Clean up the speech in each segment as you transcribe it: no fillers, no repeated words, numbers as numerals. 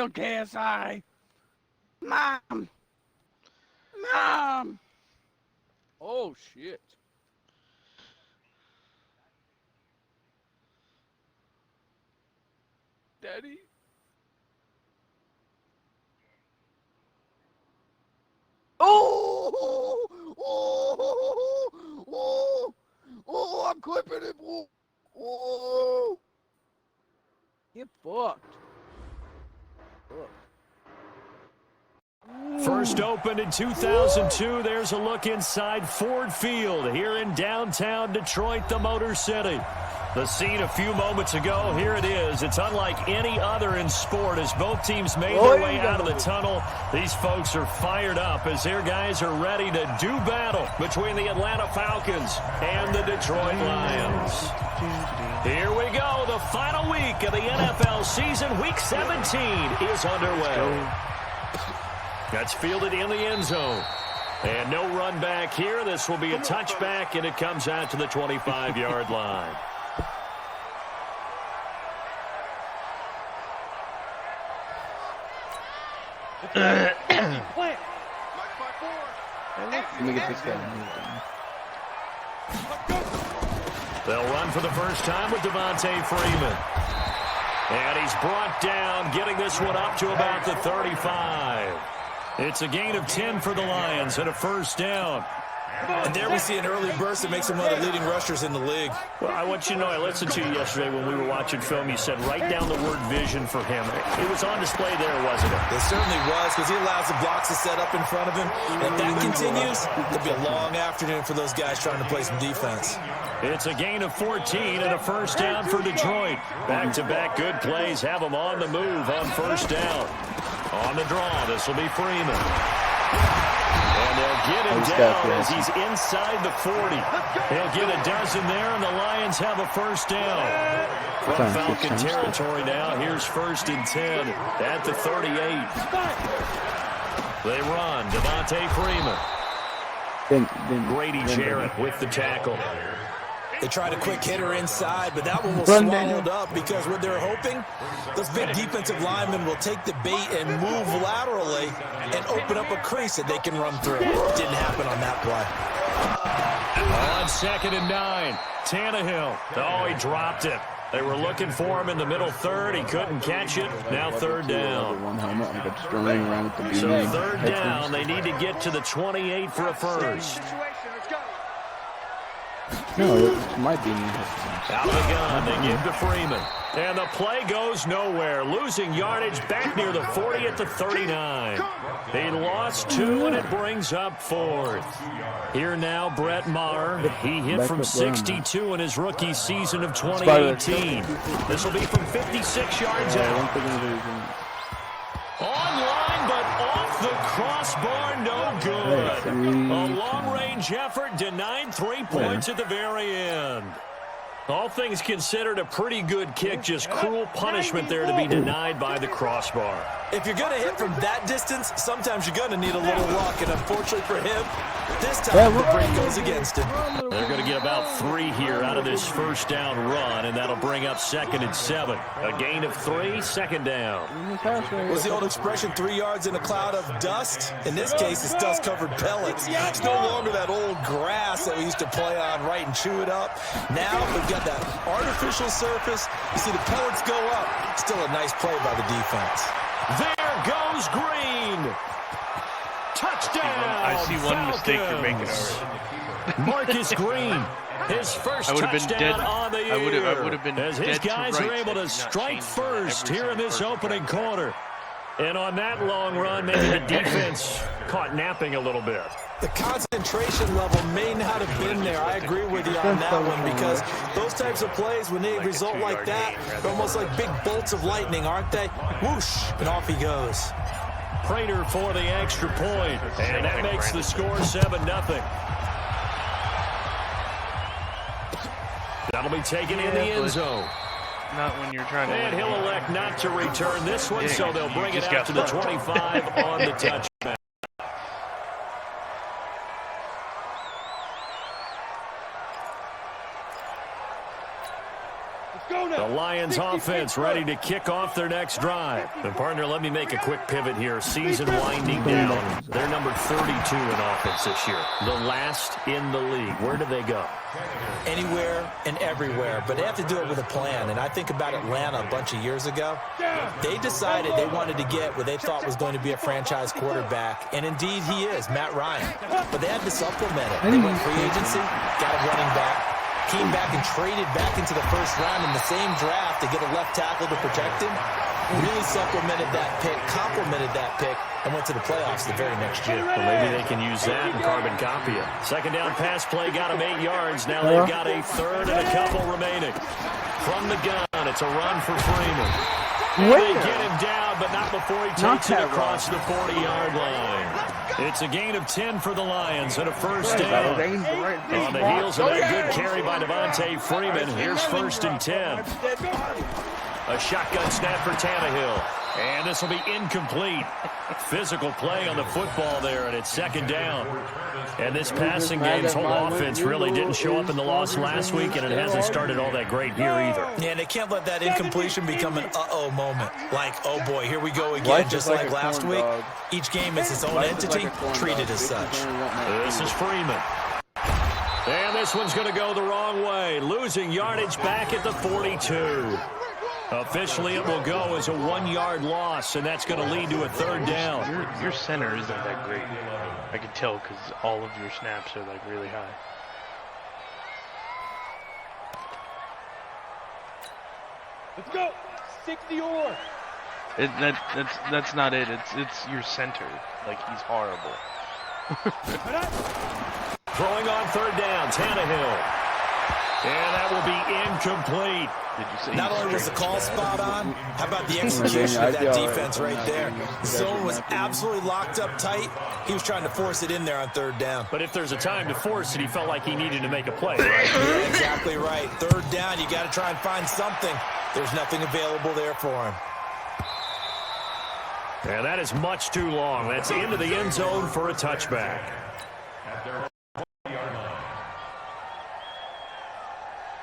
kill KSI. Mom. Mom. Oh, shit. Daddy. Oh, I'm clipping it, bro. Oh, get fucked. First opened in 2002. There's a look inside Ford Field here in downtown Detroit, the Motor City. The scene a few moments ago, here it is. It's unlike any other in sport as both teams made their way out of the tunnel. These folks are fired up as their guys are ready to do battle between the Atlanta Falcons and the Detroit Lions. Here we go. The final week of the NFL season. Week 17 is underway. That's fielded in the end zone. And no run back here. This will be a touchback, and it comes out to the 25-yard line. Let me get this guy. They'll run for the first time with Devontae Freeman. And he's brought down, getting this one up to about the 35. It's a gain of 10 for the Lions and a first down. And there we see an early burst that makes him one of the leading rushers in the league. Well, I want you to know, I listened to you yesterday when we were watching film. You said write down the word vision for him. It was on display there, wasn't it? It certainly was, because he allows the blocks to set up in front of him. And if that continues, it'll be a long afternoon for those guys trying to play some defense. It's a gain of 14 and a first down for Detroit. Back-to-back good plays have them on the move on first down. On the draw, this will be Freeman. And they'll get him down as he's inside the 40. He'll get a dozen there, and the Lions have a first down. From Falcon territory now. Here's first and 10 at the 38. They run. Devontae Freeman. Grady Jarrett with the tackle. They tried a quick hitter inside, but that one was swallowed up because what they're hoping, those big defensive linemen will take the bait and move laterally and open up a crease that they can run through. It didn't happen on that play. On 2nd and 9, Tannehill. Oh, he dropped it. They were looking for him in the middle third. He couldn't catch it. Now third down. So third down, they need to get to the 28 for a first. No, it might be. Out of the gun, they give to Freeman. And the play goes nowhere. Losing yardage back near the 40 at the 39. He lost 2, and it brings up 4th. Here now, Brett Maher. He hit from 62 in his rookie season of 2018. This will be from 56 yards out. Online, but off the crossbar, no good. A long-range effort denied 3 points at the very end. All things considered, a pretty good kick, just cruel punishment there to be denied by the crossbar. If you're going to hit from that distance, sometimes you're going to need a little luck, and unfortunately for him, this time the break goes against him. They're going to get about 3 here out of this first down run, and that'll bring up 2nd and 7. A gain of 3, 2nd down. Was the old expression 3 yards in a cloud of dust? In this case, it's dust-covered pellets. It's no longer that old grass that we used to play on, right, and chew it up. Now we've got that artificial surface. You see the pellets go up. Still a nice play by the defense. There goes Green. Touchdown. I see one mistake you're making already. Marcus Green, his first touchdown on the year. I would have been as his guys are able to strike first here in this opening quarter. And on that long run, maybe the defense caught napping a little bit. The concentration level may not have been there. I agree with you on that one, because those types of plays, when they result like that, they're almost like big bolts of lightning, aren't they? Whoosh, and off he goes. Prater for the extra point, and that makes the score 7-0. That'll be taken in the end zone. Not when you're trying to And he'll elect not to return this one, so they'll bring it out to the 25 on the touchback. The Lions Lions offense ready to kick off their next drive. And partner, let me make a quick pivot here. Season winding down. They're number 32 in offense this year. The last in the league. Where do they go? Anywhere and everywhere, but they have to do it with a plan. And I think about Atlanta a bunch of years ago. They decided they wanted to get what they thought was going to be a franchise quarterback, and indeed he is, Matt Ryan. But they had to supplement it. They went free agency, got a running back, came back and traded back into the first round in the same draft to get a left tackle to protect him. Really supplemented that pick, complemented that pick, and went to the playoffs the very next year. Well, maybe they can use that and carbon copy it. Second down pass play got them 8 yards. Now they've got a third and a couple remaining. From the gun, it's a run for Freeman. They get him down, but not before he takes it across the 40-yard line. It's a gain of 10 for the Lions and a first down. On the heels of that good carry by Devontae Freeman, here's 1st and 10. A shotgun snap for Tannehill. And this will be incomplete. Physical play on the football there, and it's second down. And this passing game's whole offense really didn't show up in the loss last week, and it hasn't started all that great here either. Yeah, and they can't let that incompletion become an uh-oh moment. Like, oh boy, here we go again, just like last week. Each game is its own entity, treated as such. This is Freeman. And this one's going to go the wrong way. Losing yardage back at the 42. Officially, it will go as a 1-yard loss, and that's going to lead to a third down. Your center isn't that great. I can tell because all of your snaps are like really high. Let's go. 60-or. That's not it. It's your center. Like, he's horrible. Throwing on third down, Tannehill. And that will be incomplete. Not only was the call spot on, how about the execution of that defense right there? The zone was absolutely locked up tight. He was trying to force it in there on third down. But if there's a time to force it, he felt like he needed to make a play, right? Yeah, exactly right. Third down, you got to try and find something. There's nothing available there for him. And that is much too long. That's into the end zone for a touchback.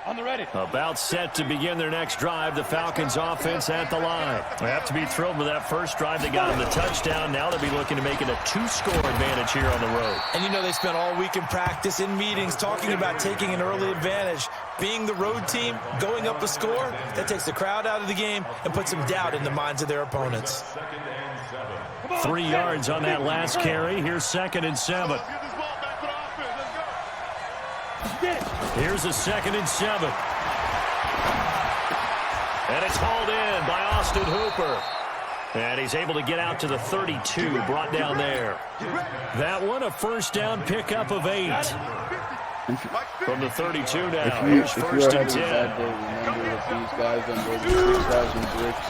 On the ready. About set to begin their next drive. The Falcons offense at the line. They have to be thrilled with that first drive. They got them the touchdown. Now they'll be looking to make it a 2-score advantage here on the road. And you know they spent all week in practice, in meetings, talking about taking an early advantage. Being the road team, going up a score, that takes the crowd out of the game and puts some doubt in the minds of their opponents. 3 yards on that last carry. Here's 2nd and 7. Here's a 2nd and 7. And it's hauled in by Austin Hooper. And he's able to get out to the 32, brought down there. That one, a first down pickup of 8. From the 32 now, here's 1st and 10.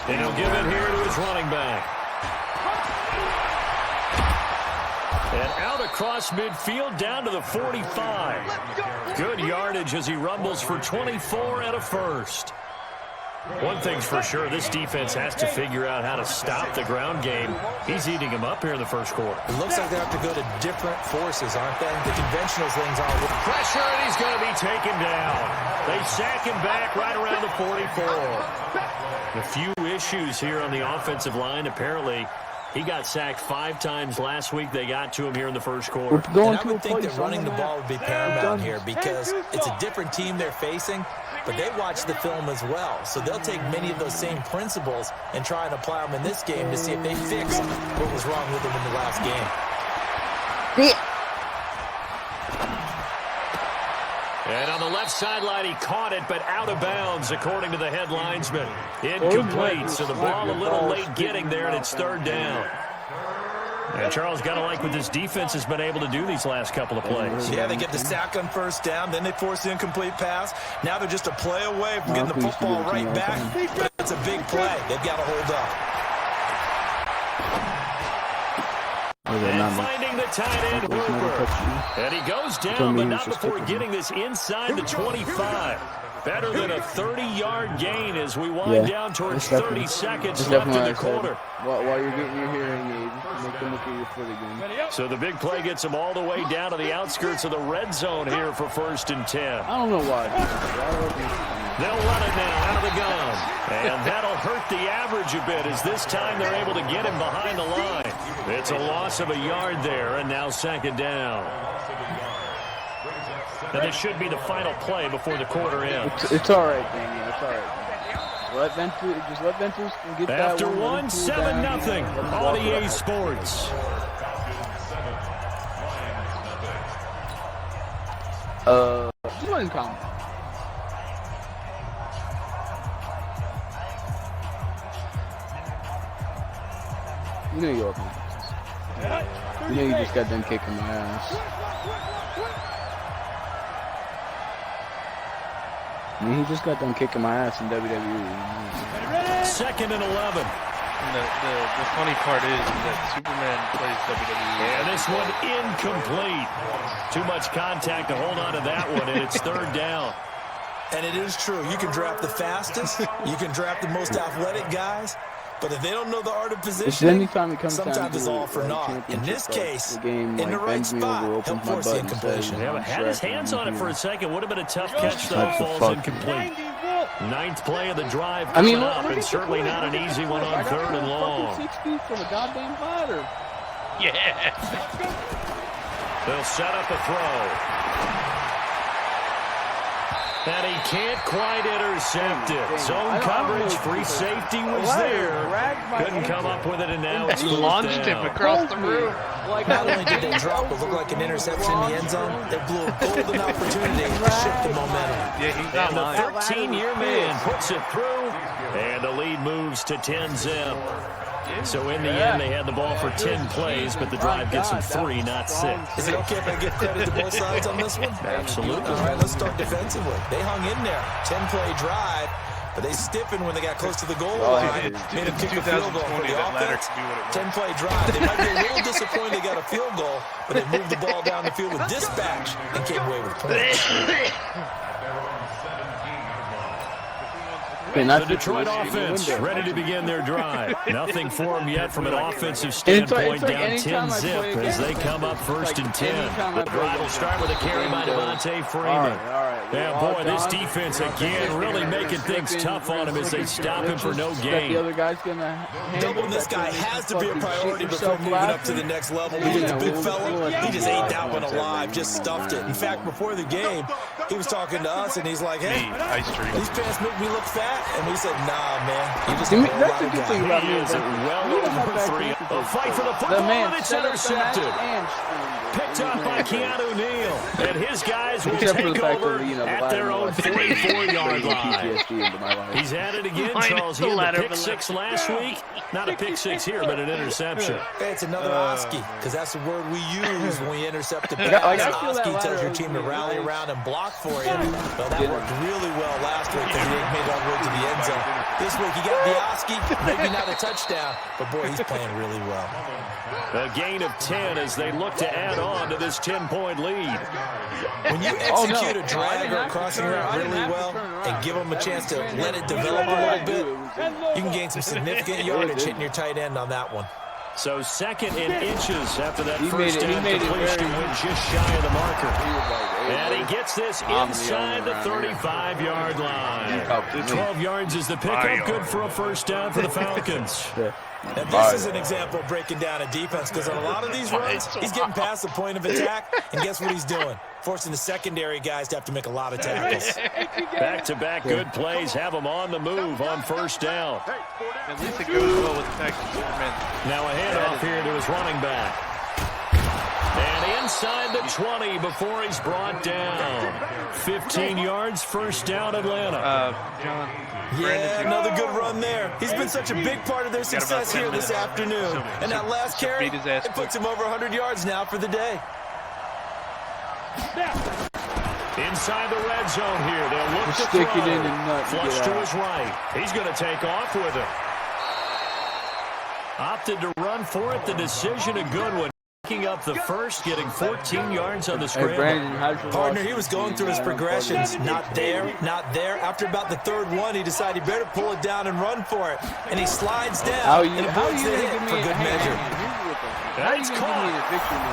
And he'll give it here to his running back. And out across midfield down to the 45. Good yardage as he rumbles for 24 and a first. One thing's for sure, this defense has to figure out how to stop the ground game. He's eating them up here in the first quarter. It looks like they have to go to different forces, aren't they? The conventional things aren't. Pressure, and he's going to be taken down. They sack him back right around the 44. A few issues here on the offensive line. Apparently, he got sacked 5 times last week. They got to him here in the first quarter. And I would think that running the ball would be paramount here because it's a different team they're facing, but they watch the film as well. So they'll take many of those same principles and try and apply them in this game to see if they fix what was wrong with them in the last game. And on the left sideline, he caught it, but out of bounds, according to the head linesman. Incomplete, so the ball a little late getting there, and it's 3rd down. And Charles, got to like what this defense has been able to do these last couple of plays. Yeah, they get the sack on first down, then they force the incomplete pass. Now they're just a play away from getting the football right back. But it's a big play. They've got to hold up. And finding the tight end, Hooper. And he goes down, but not before getting this inside the 25. Better than a 30-yard gain as we wind down towards 30 seconds left in the quarter. While you're getting your hearing aid, make them look at your foot again. So the big play gets them all the way down to the outskirts of the red zone here for 1st and 10. I don't know why. They'll run it now out of the gun. And that'll hurt the average a bit as this time they're able to get him behind the line. It's a loss of a yard there, and now second down. And this should be the final play before the quarter ends. It's all right, Daniel. It's all right. Just let Ventus get that after one 7-0 on EA Sports. Just let him come. You know you're open. You know you just got them kicking my ass. I mean, he just got done kicking my ass in WWE. 2nd and 11. And the funny part is that Superman plays WWE. And this one incomplete. Too much contact to hold on to that one, and it's 3rd down. And it is true. You can draft the fastest. You can draft the most athletic guys. But if they don't know the art of positioning, sometimes it's all for naught. In this case, in the right spot, he'll force the incompletion. Yeah, but had his hands on it for a second. Would have been a tough catch, though. Falls incomplete. 9th play of the drive coming up, and certainly not an easy one on 3rd and long. 6 feet from a goddamn ladder. Yeah. They'll set up a throw. And he can't quite intercept it. Zone coverage, free safety was there. Couldn't come up with it, and now it's he launched him across the room. Not only did they drop what looked like an interception in the end zone, they blew a golden opportunity to shift the momentum. Yeah, he's not lying. And the 13-year man puts it through, and the lead moves to 10-zip. So in the end, they had the ball for 10 plays, but the drive gets them 3, not 6. Is it okay if I give credit to both sides on this one? Absolutely. All right, let's start defensively. They hung in there. 10-play drive, but they stiffened when they got close to the goal line. Made them kick a field goal for the offense. 10-play drive. They might be a little disappointed they got a field goal, but they moved the ball down the field with dispatch and came away with points. The Detroit offense ready to begin their drive. Nothing for them yet from an offensive standpoint, down 10-zip as they come up 1st and 10. The drive will start with a carry by Devontae Freeman. Yeah, boy, this defense again really making things tough on him as they stop him for no gain. Doubling this guy has to be a priority before moving up to the next level because the big fella, he just ate that one alive, just stuffed it. In fact, before the game, he was talking to us and he's like, hey, these pants make me look fat. And we said, nah, man. You just that's a good thing about me. He is well over 3. A fight for the football, and it's intercepted. Picked up by Keanu Neal. And his guys will take over at their own 44-yard line. He's at it again, Charles. He had a pick 6 last week. Not a pick 6 here, but an interception. Hey, it's another Oski, because that's the word we use when we intercept a pass. Oski tells your team to rally around and block for you. Well, that worked really well last week because he didn't make all the way to the end zone. This week he got the Oski, maybe not a touchdown, but boy, he's playing really well. A gain of 10 as they look to add on to this 10-point lead. When you execute a drag or a crossing route really well and give them a chance to let it develop a little bit, you can gain some significant yardage hitting your tight end on that one. So 2nd and inches after that first down completion went just shy of the marker. And he gets this inside the 35-yard line. 12 yards is the pickup, good for a first down for the Falcons. And this is an example of breaking down a defense because on a lot of these runs, he's getting past the point of attack, and guess what he's doing? Forcing the secondary guys to have to make a lot of tackles. Back-to-back good plays have them on the move on first down. At least it goes well with the Texas Superman. Now a handoff here to his running back. And inside the 20 before he's brought down. 15 yards, first down, Atlanta. John. Yeah, another good run there. He's been such a big part of their success here this afternoon. And that last carry, it puts him over 100 yards now for the day. Inside the red zone here. They'll look to throw. Flush to his right. He's going to take off with it. Opted to run for it. The decision a good one. Picking up the first, getting 14 yards on the scramble. Partner, he was going through his progressions. Not there, not there. After about the 3rd one, he decided he better pull it down and run for it. And he slides down and avoids the hit for good measure. That's caught.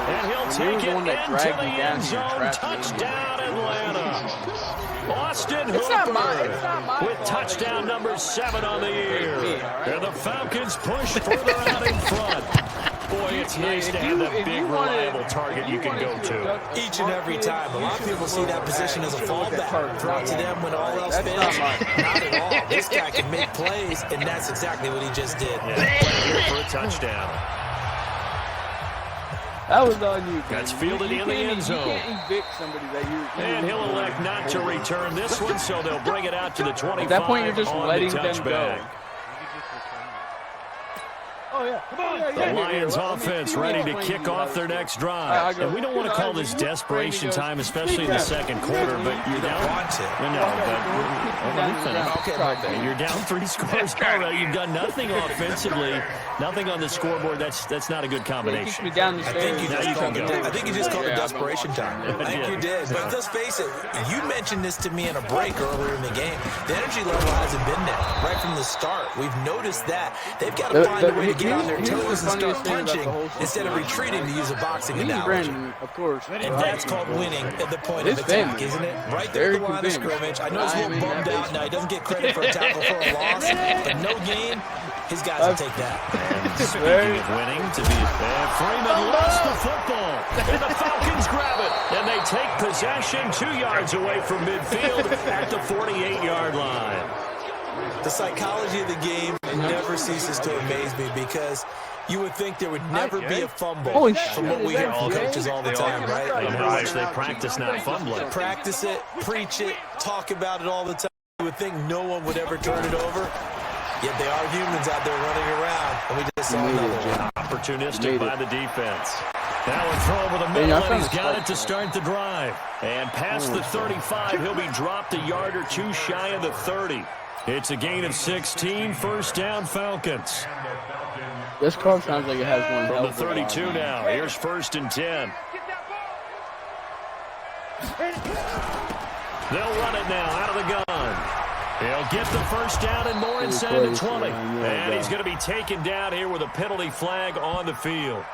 And he'll take it into the end zone. Touchdown, Atlanta. Austin Hooper with touchdown number 7 on the year. And the Falcons push further out in front. Boy, it's nice to have that big, reliable target you can go to. Each and every time. A lot of people see that position as a fallback. Throw it to them when all else fails. Not at all. This guy can make plays, and that's exactly what he just did. Here for a touchdown. That was on you. That's fielded in the end zone. You can't evict somebody that you. And he'll elect not to return this one, so they'll bring it out to the 25. At that point, you're just letting them go. Back. Oh, yeah. The Lions offense ready to kick off their next drive. And we don't want to call this desperation time, especially in the second quarter, but you're down. You're down 3 scores already. You've done nothing offensively, nothing on the scoreboard. That's not a good combination. I think you just called it desperation time. I think you did. But let's face it, you mentioned this to me in a break earlier in the game. The energy level hasn't been there right from the start. We've noticed that. They've got to find a way to get on their toes and start punching instead of retreating, to use a boxing analogy. Of course. And that's called winning at the point of attack, isn't it? Right there at the line of scrimmage. I know he's a little bummed out now. He doesn't get credit for a tackle for a loss, but no gain. His guys will take that. And speaking of winning, Freeman lost the football, and the Falcons grab it, and they take possession 2 yards away from midfield at the 48-yard line. The psychology of the game never ceases to amaze me, because you would think there would never be a fumble from what we hear from coaches all the time, right? They practice not fumbling. Practice it, preach it, talk about it all the time. You would think no one would ever turn it over. Yet they are humans out there running around, and we just saw another one. Opportunistic by the defense. Now a throw over the middle, and he's got it to start the drive. And past the 35, he'll be dropped a yard or 2 shy of the 30. It's a gain of 16, first down Falcons. This car sounds like it has one. From the 32 now, here's 1st and 10. They'll run it now out of the gun. He'll get the first down and more inside the 20. And he's going to be taken down here with a penalty flag on the field.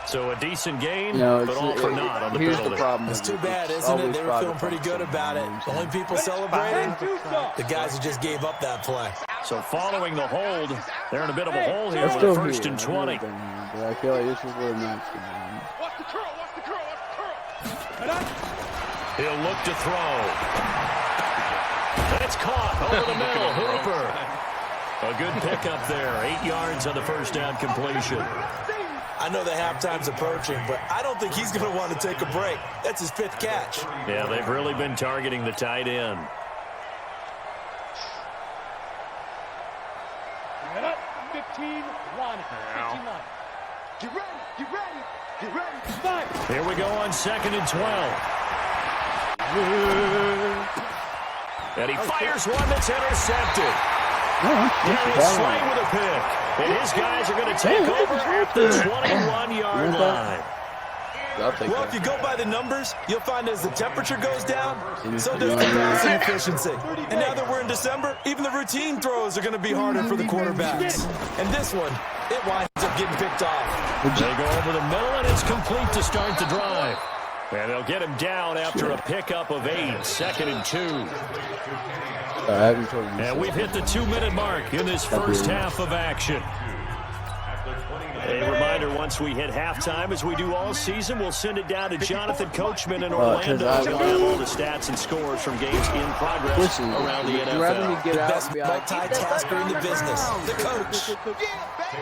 So a decent gain, but all for naught on the penalty. The problem. It's too bad, isn't it? They were feeling pretty good about it. The only people celebrating, the guys who just gave up that play. So following the hold, they're in a bit of a hole here with 1st and 20. But I feel like this is where Matt's going. He'll look to throw. It's caught over the middle. Hooper. A good pickup there. 8 yards on the first down completion. I know the halftime's approaching, but I don't think he's going to want to take a break. That's his 5th catch. Yeah, they've really been targeting the tight end. Get up, 15, line. 59. Get ready. Fight. Here we go on 2nd and 12. And he fires one that's intercepted. And he's slain with a pick. And his guys are going to take over at the 21-yard line. Well, if you go by the numbers, you'll find as the temperature goes down, so does the passing efficiency. And now that we're in December, even the routine throws are going to be harder for the quarterbacks. And this one, it winds up getting picked off. They go over the middle, and it's complete to start the drive. And they'll get him down after a pickup of 8, 2nd and 2. And we've hit the 2-minute mark in this first half of action. A reminder, once we hit halftime, as we do all season, we'll send it down to Jonathan Coachman in Orlando. We'll have all the stats and scores from games in progress around the NFL. The best multitasker in the business, the coach.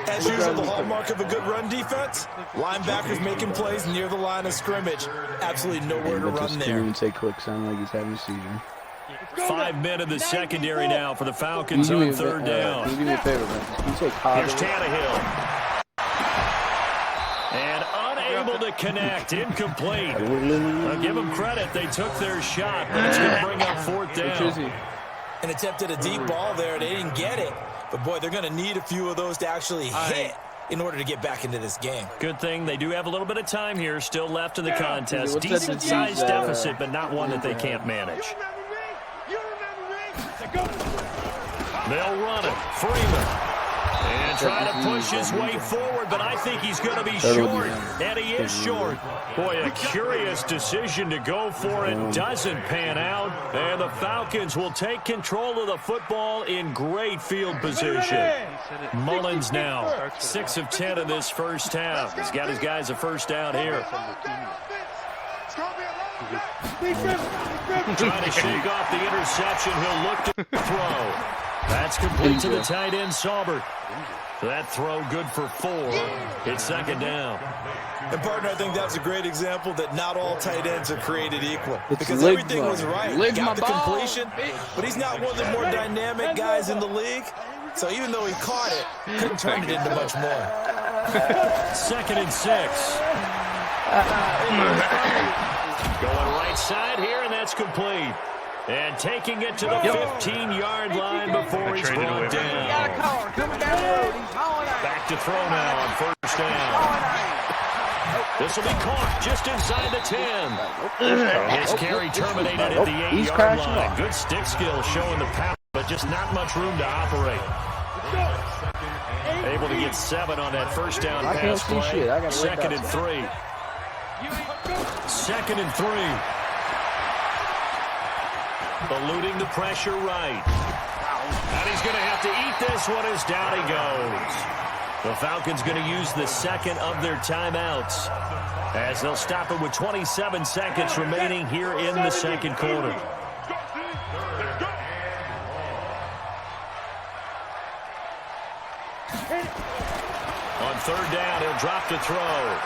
As usual, the hallmark of a good run defense, linebackers making plays near the line of scrimmage. Absolutely nowhere to run there. Say quick, sound like he's having a seizure. 5 men in the secondary now for the Falcons on 3rd down. Can you do me a favor, man? Can you say Here's Tannehill. And unable to connect, incomplete. I'll give them credit, they took their shot, but it's going to bring up 4th down. And attempted a deep ball there, they didn't get it. But boy, they're going to need a few of those to actually hit in order to get back into this game. Good thing they do have a little bit of time here still left in the contest. Decent-sized deficit, but not one that they can't manage. They'll run it. Freeman. And trying to push his way forward, but I think he's going to be short, and he is short. Boy, a curious decision to go for it. Doesn't pan out, and the Falcons will take control of the football in great field position. Mullins now 6 of 10 in this first half. He's got his guys a first down here. Trying to shake off the interception. He'll look to throw. That's complete to the tight end, Saubert. That throw good for 4. It's second down. And, partner, I think that's a great example that not all tight ends are created equal. Because leg everything ball. was right. Leg Got the my ball. completion, but he's not one of the more dynamic guys in the league. So even though he caught it, couldn't turn it into much more. 2nd and 6. Going right side here, and that's complete. And taking it to the 15-yard line before he's brought down. Back to throw now on first down. This will be caught just inside the 10. His carry terminated at the 8-yard line. Good stick skill showing the power, but just not much room to operate. Able to get 7 on that first down pass play. 2nd and 3. 2nd and 3. Eluding the pressure right. And he's going to have to eat this one as down he goes. The Falcons going to use the second of their timeouts as they'll stop it with 27 seconds remaining here in the second quarter. On third down, he'll drop to throw.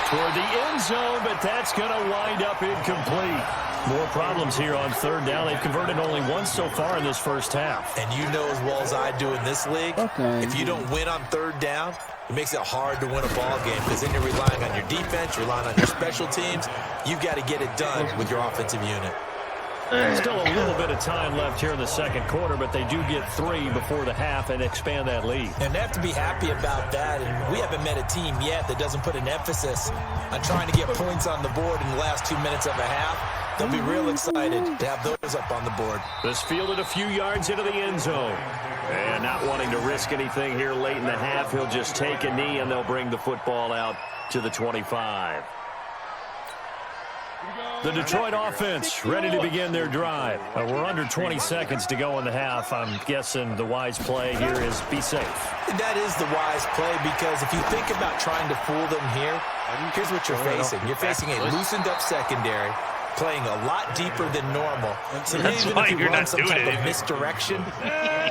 Toward the end zone, but that's going to wind up incomplete. More problems here on third down. They've converted only once so far in this first half. And you know as well as I do in this league, if you don't win on third down, it makes it hard to win a ball game because then you're relying on your defense, you're relying on your special teams. You've got to get it done with your offensive unit. Still a little bit of time left here in the second quarter, but they do get 3 before the half and expand that lead. And they have to be happy about that. And we haven't met a team yet that doesn't put an emphasis on trying to get points on the board in the last 2 minutes of a half. They'll be real excited to have those up on the board. This fielded a few yards into the end zone. And not wanting to risk anything here late in the half, he'll just take a knee and they'll bring the football out to the 25. The Detroit offense ready to begin their drive. We're under 20 seconds to go in the half. I'm guessing the wise play here is be safe. That is the wise play because if you think about trying to fool them here, here's what you're facing. You're facing a loosened up secondary, playing a lot deeper than normal. So even if you run some type of misdirection,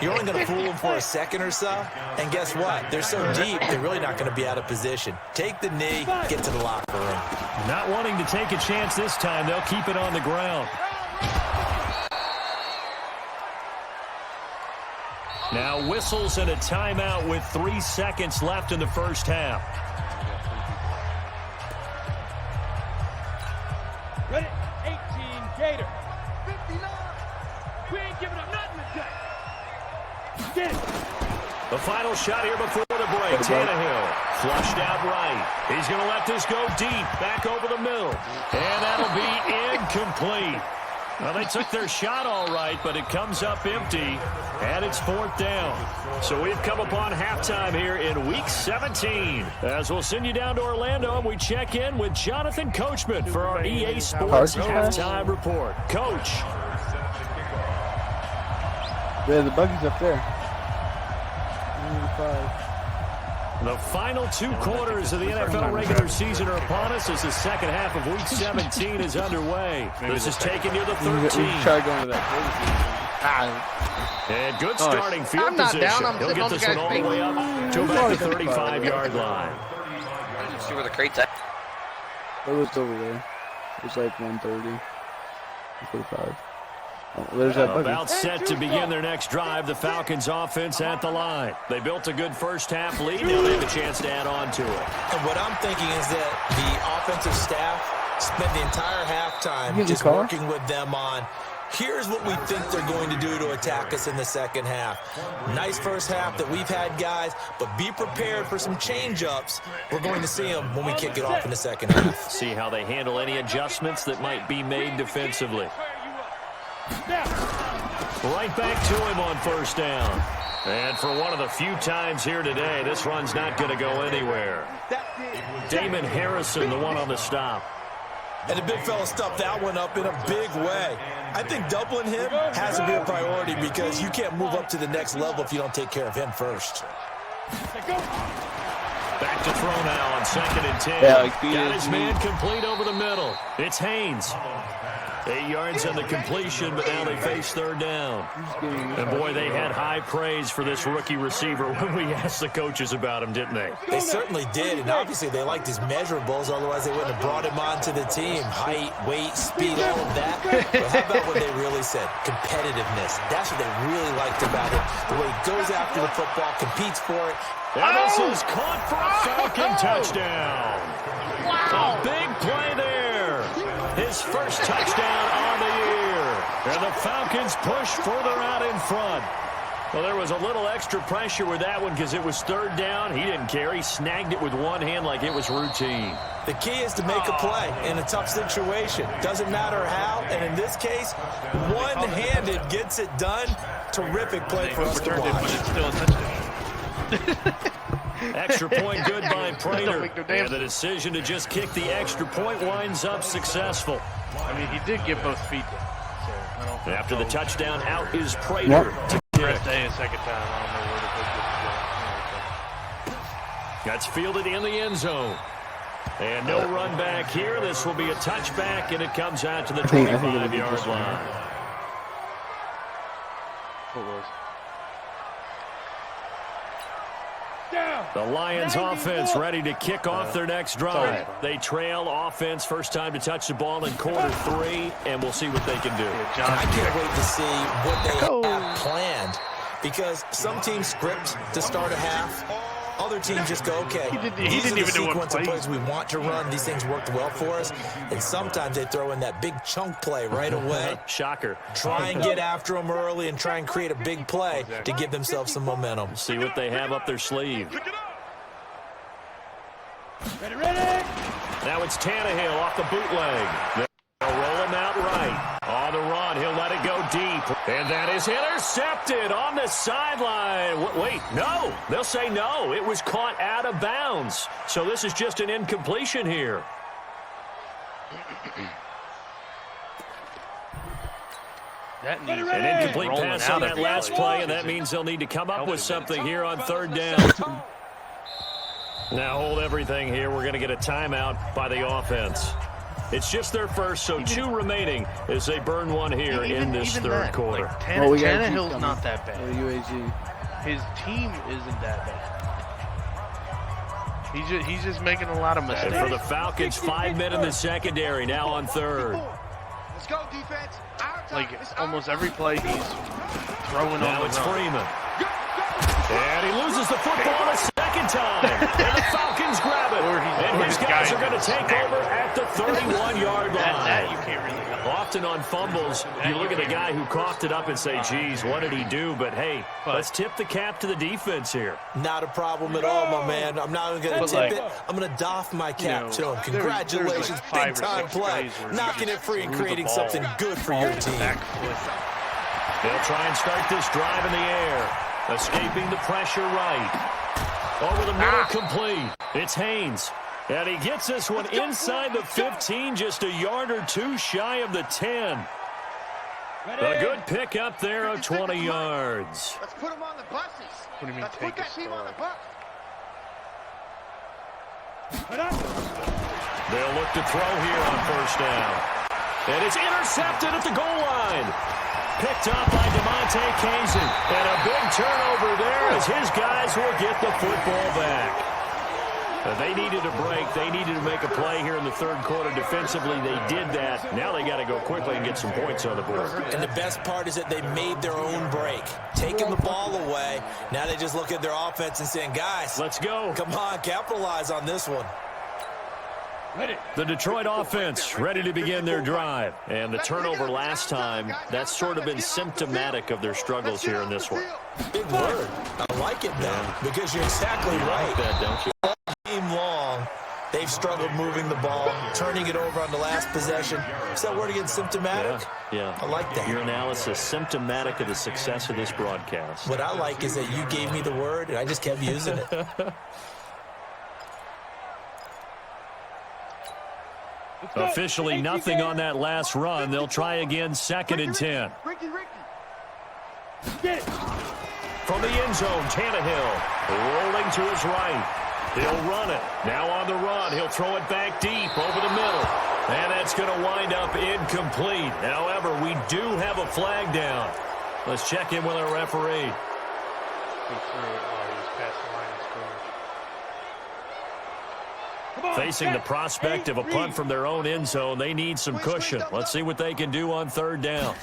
you're only going to fool them for a second or so. And guess what? They're so deep, they're really not going to be out of position. Take the knee, get to the locker room. Not wanting to take a chance this time, they'll keep it on the ground. Now whistles and a timeout with 3 seconds left in the first half. Ready? 18, Gator. 59. We ain't giving up nothing today. Get it. The final shot here before the break. Tannehill flushed out right. He's going to let this go deep, back over the middle. And that'll be incomplete. Well, they took their shot all right, but it comes up empty, and it's 4th down. So we've come upon halftime here in Week 17. As we'll send you down to Orlando, and we check in with Jonathan Coachman for our EA Sports Halftime Report. Coach. Yeah, the buggy's up there. The final 2 quarters of the NFL regular season are upon us as the second half of Week 17 is underway. This is taken near the 13. Try going to that. And good starting field position. He'll get this one all the way up to about the 35-yard line. See where the crate's at. It was over there. It was like 130. 45. Oh, there's that buggy. About set to begin their next drive. The Falcons offense at the line. They built a good first half lead. Now they have a chance to add on to it. And what I'm thinking is that the offensive staff spent the entire halftime just working with them on here's what we think they're going to do to attack us in the second half. Nice first half that we've had, guys, but be prepared for some change-ups. We're going to see them when we kick it off in the second half. See how they handle any adjustments that might be made defensively. Now. Right back to him on first down. And for one of the few times here today, this run's not going to go anywhere. Damon Harrison, the one on the stop. And the big fella stuffed that one up in a big way. I think doubling him has to be a priority because you can't move up to the next level if you don't take care of him first. Back to throw now on 2nd and 10. Yeah, got his man complete over the middle. It's Haynes. 8 yards on the completion, but now they face 3rd down. And boy, they had high praise for this rookie receiver when we asked the coaches about him, didn't they? They certainly did, and obviously they liked his measurables, otherwise they wouldn't have brought him onto the team. Height, weight, speed, all of that. But how about what they really said? Competitiveness. That's what they really liked about him. The way he goes after the football, competes for it. And this is caught for a Falcon touchdown. Wow. A big play there. His first touchdown on the year. And the Falcons push further out in front. Well, there was a little extra pressure with that one because it was 3rd down. He didn't care. He snagged it with one hand like it was routine. The key is to make a play in a tough situation. Doesn't matter how. And in this case, one-handed gets it done. Terrific play for us to watch. But it's still a touchdown. Extra point good by Prater. And the decision to just kick the extra point winds up successful. I mean, he did get both feet down. So I don't After the touchdown, out is Prater. Press A a second time. I don't know where to put this. That's fielded in the end zone. And no run back here. This will be a touchback, and it comes out to the 25-yard line. What was? The Lions offense ready to kick off their next drive. They trail offense first time to touch the ball in quarter 3, and we'll see what they can do. I can't wait to see what they have planned because some teams script to start a half. Other teams just go, okay, he didn't even know what sequence of plays we want to run. These things worked well for us. And sometimes they throw in that big chunk play right away. Shocker. Try and get after them early and try and create a big play to give themselves some momentum. See what they have up their sleeve. Ready. Now it's Tannehill off the bootleg. They'll roll him out right. On the run, he'll let it go deep. And that is intercepted on the sideline. Wait, no. They'll say no. It was caught out of bounds. So this is just an incompletion here. That needs An incomplete pass on that last play, and that means they'll need to come up with something here on 3rd down. Now hold everything here. We're going to get a timeout by the offense. It's just their first, so 2 remaining as they burn one here in this 3rd quarter. Like, Tannehill's not that bad. UAG. His team isn't that bad. He's just making a lot of mistakes. And for the Falcons, 5 men in the secondary, now on 3rd. Let's go, defense. Like, almost every play he's throwing now on the it's run. Freeman. And he loses the football a second time. And the Falcons grab it. And his guys are going to take over at the 31-yard line. That you can't really help. Often on fumbles, you look at the guy who coughed it up and say, geez, what did he do? But, hey, let's tip the cap to the defense here. Not a problem at all, my man. I'm not even going to tip it. I'm going to doff my cap to him. Congratulations, there's like 5 or 6 big-time play. plays where Knocking you it free and threw the creating ball something good for your team. back foot. They'll try and start this drive in the air. Escaping the pressure right. Over the middle, complete. It's Haynes. And he gets this one inside the 15, just a yard or 2 shy of the 10. A good pick up there of 20 yards. Let's put them on the buses. What do you mean, Let's take put that a team on the start? bus. They'll look to throw here on first down. And it's intercepted at the goal line. Picked up by DeMonte Casey. And a big turnover there as his guys will get the football back. They needed a break. They needed to make a play here in the 3rd quarter defensively. They did that. Now they got to go quickly and get some points on the board. And the best part is that they made their own break. Taking the ball away. Now they just look at their offense and saying, guys, let's go. Come on, capitalize on this one. The Detroit offense ready to begin their drive. And the turnover last time, that's sort of been symptomatic of their struggles here in this one. Big word. I like it, though, because you're exactly right. That, don't you? All game long, They've struggled moving the ball, turning it over on the last possession. Is that word again, symptomatic? Yeah. I like that. Your analysis, symptomatic of the success of this broadcast. What I like is that you gave me the word, and I just kept using it. Officially nothing on that last run. They'll try again, 2nd and 10. Ricky. From the end zone, Tannehill rolling to his right. He'll run it. Now on the run. He'll throw it back deep over the middle. And that's going to wind up incomplete. However, we do have a flag down. Let's check in with our referee. Facing the prospect of a punt from their own end zone, they need some cushion. Let's see what they can do on 3rd down.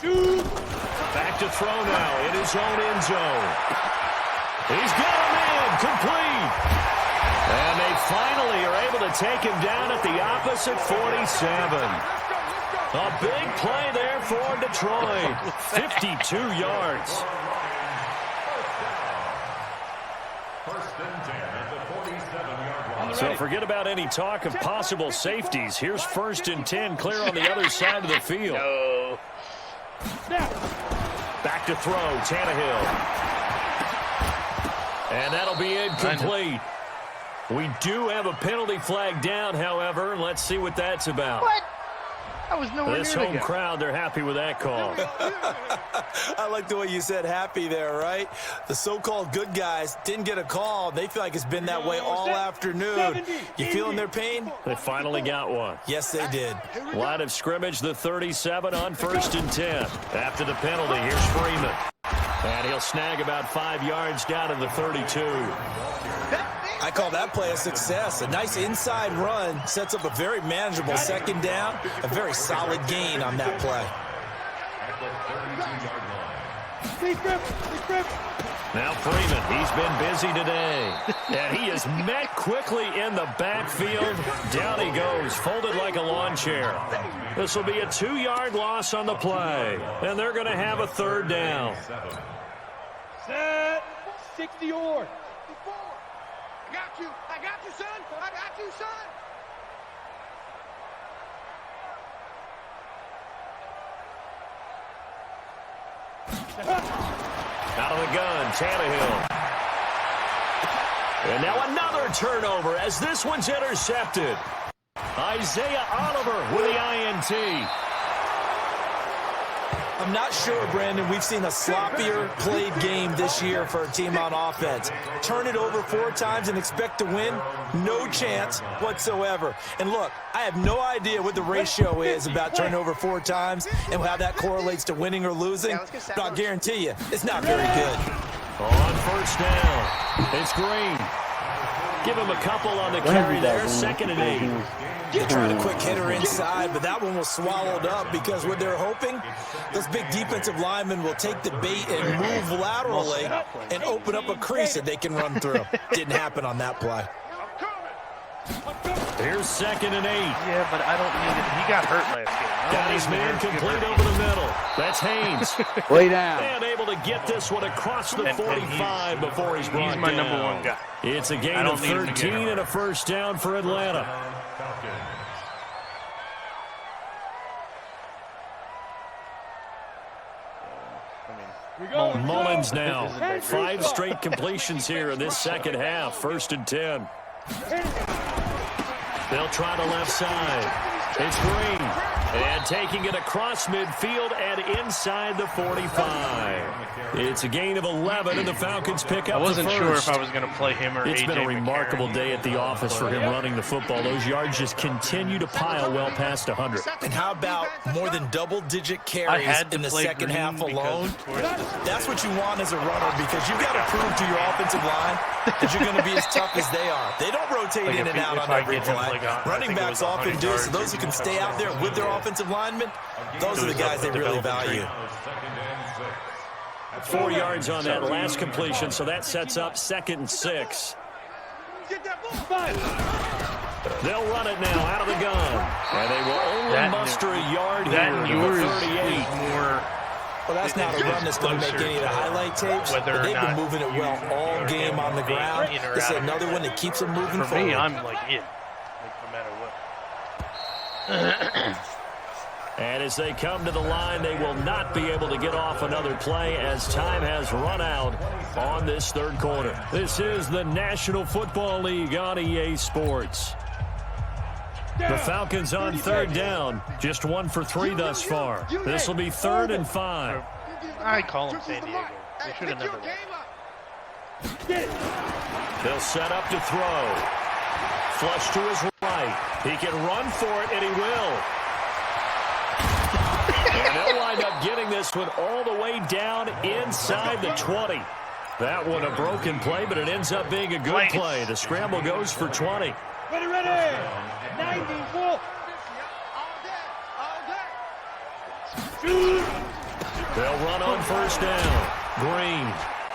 Back to throw now in his own end zone. He's got him in, complete. And they finally are able to take him down at the opposite 47. A big play there for Detroit. 52 yards. So forget about any talk of possible safeties. Here's 1st and 10, clear on the other side of the field. No. Back to throw, Tannehill. And that'll be incomplete. We do have a penalty flag down, however. Let's see what that's about. What? I was nowhere This near home the guy. crowd, they're happy with that call. I like the way you said happy there, right? The so-called good guys didn't get a call. They feel like it's been that way all afternoon. You feeling their pain? They finally got one. Yes, they did. Line of scrimmage, the 37 on 1st and 10. After the penalty, here's Freeman. And he'll snag about 5 yards down to the 32. I call that play a success. A nice inside run sets up a very manageable 2nd down. A very solid gain on that play. Now Freeman, he's been busy today. And he is met quickly in the backfield. Down he goes, folded like a lawn chair. This will be a 2-yard loss on the play. And they're going to have a 3rd down. Set. 60 or. I got you, son. I got you, son. Out of the gun, Tannehill. And now another turnover as this one's intercepted. Isaiah Oliver with the INT. I'm not sure, Brandon, we've seen a sloppier played game this year for a team on offense. Turn it over 4 times and expect to win? No chance whatsoever. And look, I have no idea what the ratio is about turning over 4 times and how that correlates to winning or losing, but I'll guarantee you, it's not very good. On 1st down, it's Green. Give him a couple on the carry there, 2nd and 8. They tried a quick hitter inside, but that one was swallowed up because what they're hoping, those big defensive linemen will take the bait and move laterally and open up a crease that they can run through. Didn't happen on that play. Here's 2nd and 8. Yeah, but I don't need it. He got hurt last game. Got his man complete over the middle. That's Haynes. Way down. And able to get this one across the 45 before he's brought He's my down. number 1 guy. It's a gain of 13 and a 1st down for Atlanta. Mullins now. 5 straight completions here in this 2nd half. 1st and 10. They'll try the left side. It's Green. And taking it across midfield and inside the 45. It's a gain of 11, and the Falcons pick up I wasn't the 1st. sure if I was going to play him or It's AJ been a remarkable McCarron. day at the office for him running the football. Those yards just continue to pile well past 100. And how about more than double-digit carries in the 2nd half alone? That's what you want as a runner because you've got to prove to your offensive line that you're going to be as tough as they are. They don't rotate in and out on every play. Running backs often do, so those who can stay out there with their offensive linemen, those are the guys they really value. 4 yards on that last completion, so that sets up 2nd and 6. They'll run it now out of the gun. And they will only muster a yard here That to yours the is 38. more... Well, that's not a run that's going to make any of the highlight tapes, but they've been moving it well all game on the ground. This is another one that keeps them moving For forward. me, I'm like it. Like, And as they come to the line, they will not be able to get off another play as time has run out on this third quarter. This is the National Football League on EA Sports. The Falcons on third down, just 1 for 3 thus far. This will be 3rd and 5. I call him San Diego. They should have never won. They'll set up to throw. Flush to his right. He can run for it, and he will. And they'll wind up getting this one all the way down inside the 20. That one a broken play, but it ends up being a good play. The scramble goes for 20. Ready, 90, full. They'll run on first down. Green.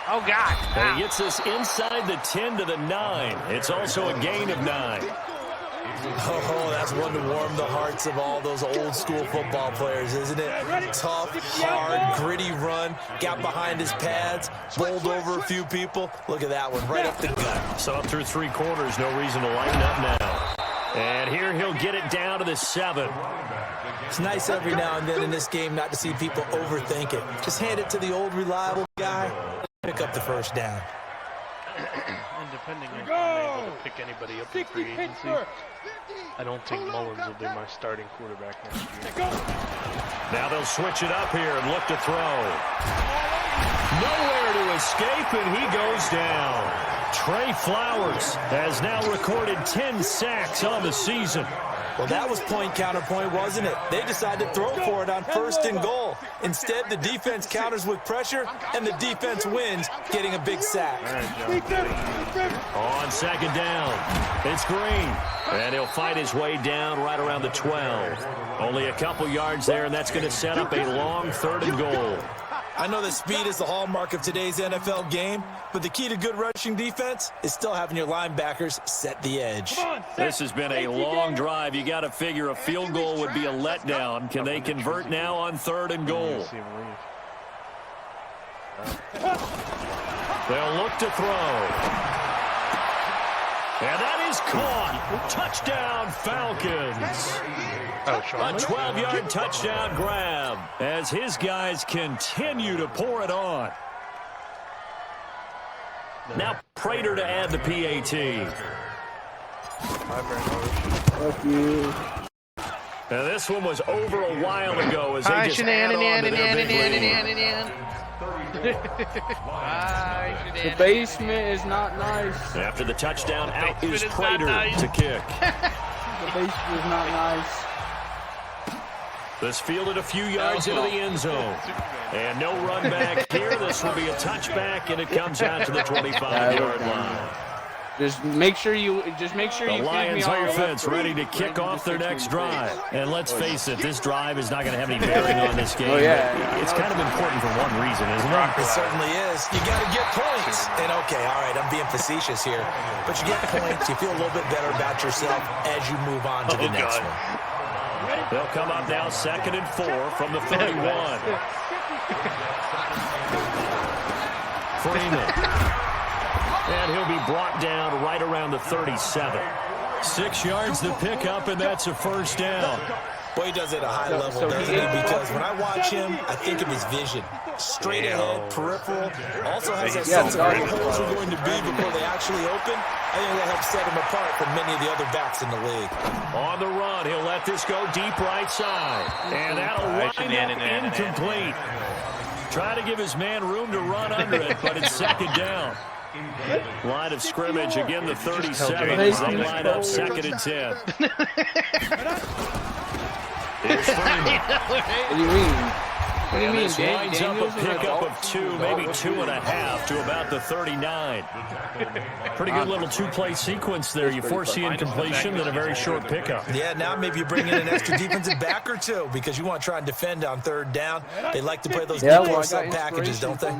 Oh, God. And he gets this inside the 10 to the 9. It's also a gain of 9. Oh, that's one to warm the hearts of all those old school football players, isn't it? Tough, hard, gritty run, got behind his pads, bowled over a few people. Look at that one, right up the gut. So up through 3 quarters, no reason to lighten up now. And here he'll get it down to the 7. It's nice every now and then in this game not to see people overthink it. Just hand it to the old reliable guy, pick up the first down. And depending on if I'm able to pick anybody up in free agency, I don't think Mullins will be my starting quarterback next year. Now they'll switch it up here and look to throw. Nowhere to escape, and he goes down. Trey Flowers has now recorded 10 sacks on the season. Well, that was point counterpoint, wasn't it? They decided to throw for it on 1st and goal. Instead, the defense counters with pressure, and the defense wins, getting a big sack. On 2nd down, it's Green. And he'll fight his way down right around the 12. Only a couple yards there, and that's going to set up a long 3rd and goal. I know that speed is the hallmark of today's NFL game, but the key to good rushing defense is still having your linebackers set the edge. This has been a long drive. You got to figure a field goal would be a letdown. Can they convert now on 3rd and goal? They'll look to throw. And that is caught. Touchdown, Falcons. A 12-yard touchdown grab as his guys continue to pour it on. Now Prater to add the PAT. Fuck you. Now this one was over a while ago as they just add on to their big lead. The basement is not nice. After the touchdown, out is Prater to kick. The basement is not nice. This fielded a few yards into the end zone. And no run back here. This will be a touchback, and it comes out to the 25-yard line. Just make sure you The Lions offense ready to kick off their next drive. And let's face it, this drive is not going to have any bearing on this game. Oh, yeah. It's kind of important for one reason, isn't it? It certainly is. You got to get points. And okay, all right, I'm being facetious here. But you get points, you feel a little bit better about yourself as you move on to the next one. They'll come up now 2nd and 4 from the 31. Freeman. And he'll be brought down right around the 37. 6 yards to pick up, and that's a 1st down. Boy, he does it at a high level, doesn't he? Because when I watch him, I think of his vision. Straight ahead, peripheral. Also has that sense of where the holes are going to be before they actually open. I think that helps set him apart from many of the other backs in the league. On the run, he'll let this go deep right side. And that'll wind up incomplete. Try to give his man room to run under it, but it's 2nd down. Line of scrimmage, again the 37 as they line up 2nd and 10. Here's Freeman. What do you mean? What do you mean? This winds up a pickup of 2, maybe 2.5 to about the 39. Pretty good little 2-play sequence there. You force the incompletion, then a very short pickup. Yeah, now maybe you bring in an extra defensive back or two because you want to try and defend on 3rd down. They like to play those deep close-up packages, don't they?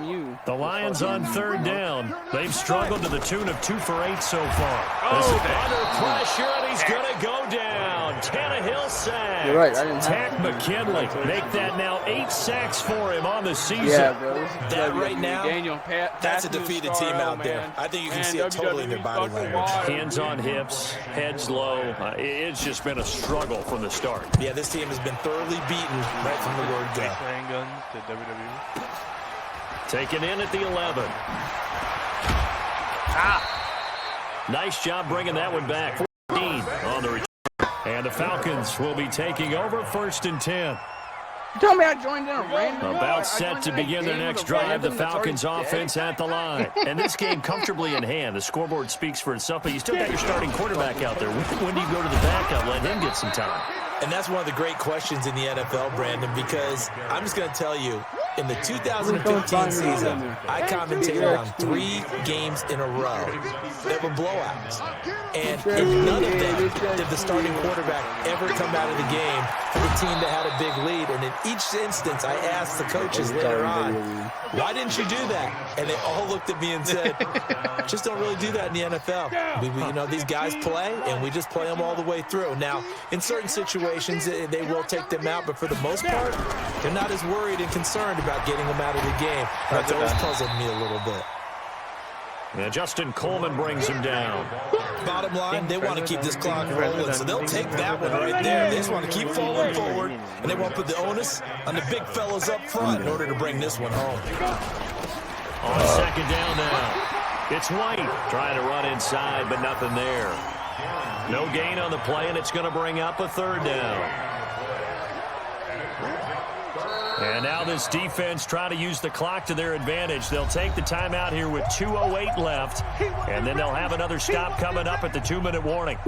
The Lions on 3rd down. They've struggled to the tune of 2 for 8 so far. Oh, under pressure, and he's going to go down. down. Tannehill sacked. You're right, I didn't Tack have to. McKinley make that now 8 sacks for him on the season. Yeah, bro. This is That WWE. right now, Daniel, that's a defeated team out there. I think you can see it totally in their body language. Hands on hips, heads low. It's just been a struggle from the start. Yeah, this team has been thoroughly beaten right from the word go. Handguns to WWE. Taken in at the 11. Nice job bringing that one back. 14 on the return. And the Falcons will be taking over 1st and 10. You told me I joined in a random. About set to begin their next drive, the Falcons offense at the line. And this game comfortably in hand. The scoreboard speaks for itself, but you still got your starting quarterback out there. When do you go to the backup? Let him get some time. And that's one of the great questions in the NFL, Brandon, because I'm just going to tell you, in the 2015 season, I commentated on 3 games in a row that were blowouts. And in none of them did the starting quarterback ever come out of the game for the team that had a big lead. And in each instance, I asked the coaches later on, why didn't you do that? And they all looked at me and said, just don't really do that in the NFL. You know, these guys play, and we just play them all the way through. Now, in certain situations, they will take them out, but for the most part, they're not as worried and concerned about getting them out of the game. That's always puzzled me a little bit. Yeah, Justin Coleman brings him down. Bottom line, they want to keep this clock rolling, so they'll take that one right there. They just want to keep falling forward, and they want to put the onus on the big fellas up front in order to bring this one home. On 2nd down now. It's White trying to run inside, but nothing there. No gain on the play, and it's going to bring up a 3rd down. And now this defense trying to use the clock to their advantage. They'll take the timeout here with 2:08 left, and then they'll have another stop coming up at the 2-minute warning.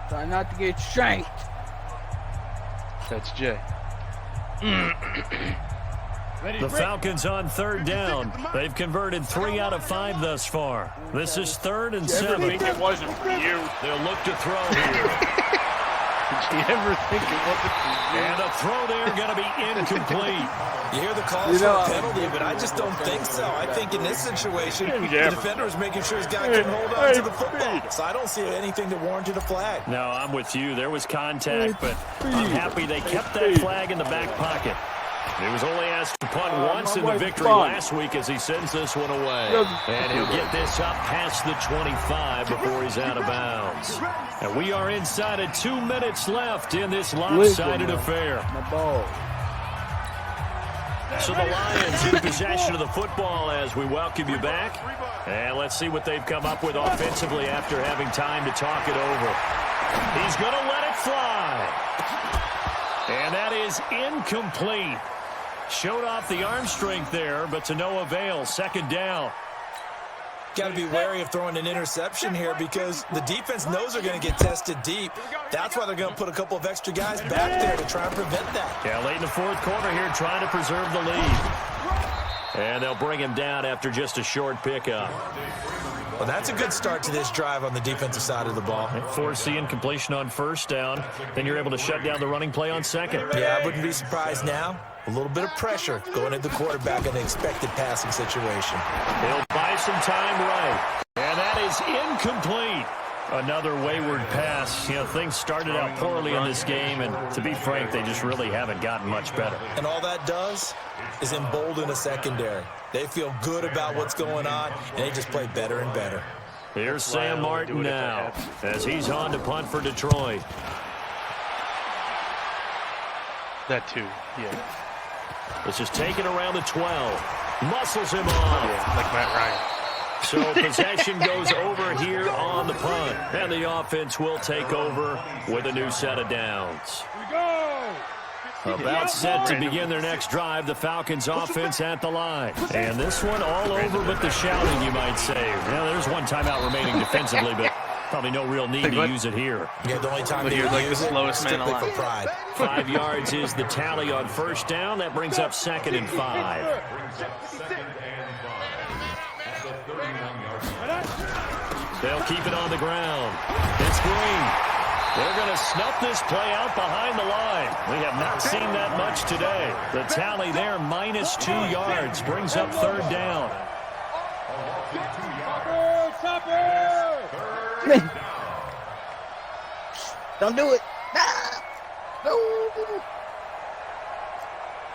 Try not to get shanked. That's Jay. The Falcons on 3rd down. They've converted 3 out of 5 thus far. This is 3rd and 7. It wasn't for you. They'll look to throw here. Did you ever think it wasn't for you? And a throw there going to be incomplete. You hear the calls for a penalty, but I just don't think so. I think in this situation, the defender is making sure his guy can hold on to the football. So I don't see anything that warranted a flag. No, I'm with you. There was contact, but I'm happy they kept that flag in the back pocket. He was only asked to punt once in the victory last week as he sends this one away. And he'll get this up past the 25 before he's out of bounds. And we are inside of 2 minutes left in this lopsided affair. My ball. So the Lions in possession of the football as we welcome you back. And let's see what they've come up with offensively after having time to talk it over. He's going to let it fly. And that is incomplete. Showed off the arm strength there, but to no avail. 2nd down. Got to be wary of throwing an interception here because the defense knows they're going to get tested deep. That's why they're going to put a couple of extra guys back there to try and prevent that. Yeah, late in the 4th quarter here trying to preserve the lead. And they'll bring him down after just a short pickup. Well, that's a good start to this drive on the defensive side of the ball. Force the incompletion on 1st down. Then you're able to shut down the running play on 2nd. Yeah, I wouldn't be surprised now. A little bit of pressure going at the quarterback in the expected passing situation. They'll buy some time right. And that is incomplete. Another wayward pass. You know, things started out poorly in this game, and to be frank, they just really haven't gotten much better. And all that does is embolden a secondary. They feel good about what's going on, and they just play better and better. Here's Sam Martin now as he's on to punt for Detroit. That too, yeah. This is taken around the 12. Muscles him off. Yeah, like Matt Ryan. So possession goes over here on the punt. And the offense will take over with a new set of downs. About set to begin their next drive, the Falcons offense at the line. And this one all over but the shouting, you might say. Well, there's one timeout remaining defensively, but probably no real need to use it here. Yeah, the only time they You're like the use it slowest man strictly alive. for pride. 5 yards is the tally on 1st down. That brings up 2nd and 5. They'll keep it on the ground. It's Green. They're going to snuff this play out behind the line. We have not seen that much today. The tally there, -2 yards, brings up 3rd down. Don't do it. No.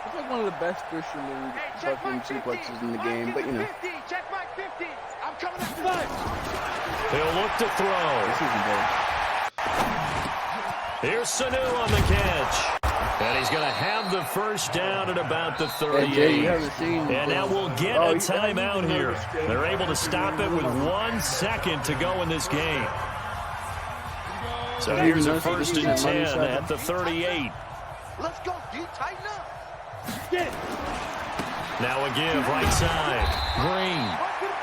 It's like one of the best Christian League fucking suplexes in the game, but you know. Check my 50. I'm coming up the He'll look to throw. This isn't bad. Here's Sanu on the catch. And he's going to have the first down at about the 38. Hey, Jay, you haven't seen And now we'll get a timeout here. They're able to stop it with 1 second to go in this game. So here's a 1st and 10 at the 38. Let's go, D. Tighten up. Now a give right side. Green.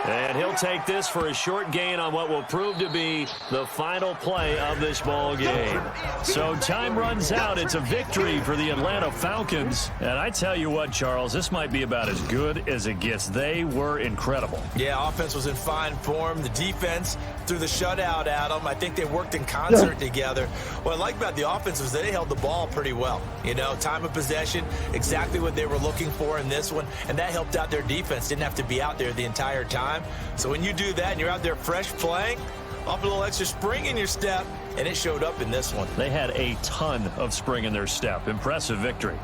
And he'll take this for a short gain on what will prove to be the final play of this ball game. So time runs out. It's a victory for the Atlanta Falcons. And I tell you what, Charles, this might be about as good as it gets. They were incredible. Yeah, offense was in fine form. The defense threw the shutout at them. I think they worked in concert together. What I like about the offense was they held the ball pretty well. You know, time of possession, exactly what they were looking for in this one. And that helped out their defense. Didn't have to be out there the entire time. So when you do that and you're out there fresh playing, up a little extra spring in your step, and it showed up in this one. They had a ton of spring in their step. Impressive victory.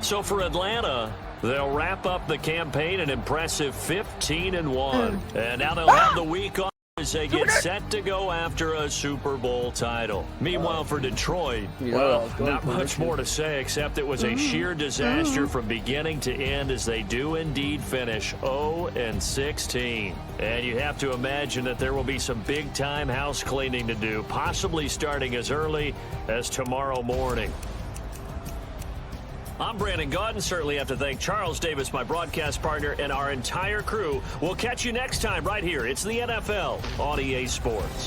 So for Atlanta, they'll wrap up the campaign an impressive 15-1. And now they'll have the week off as they get set to go after a Super Bowl title. Meanwhile, for Detroit, well, not much more to say except it was a sheer disaster from beginning to end as they do indeed finish 0-16. And you have to imagine that there will be some big-time house cleaning to do, possibly starting as early as tomorrow morning. I'm Brandon Gaudin. Certainly have to thank Charles Davis, my broadcast partner, and our entire crew. We'll catch you next time right here. It's the NFL on EA Sports.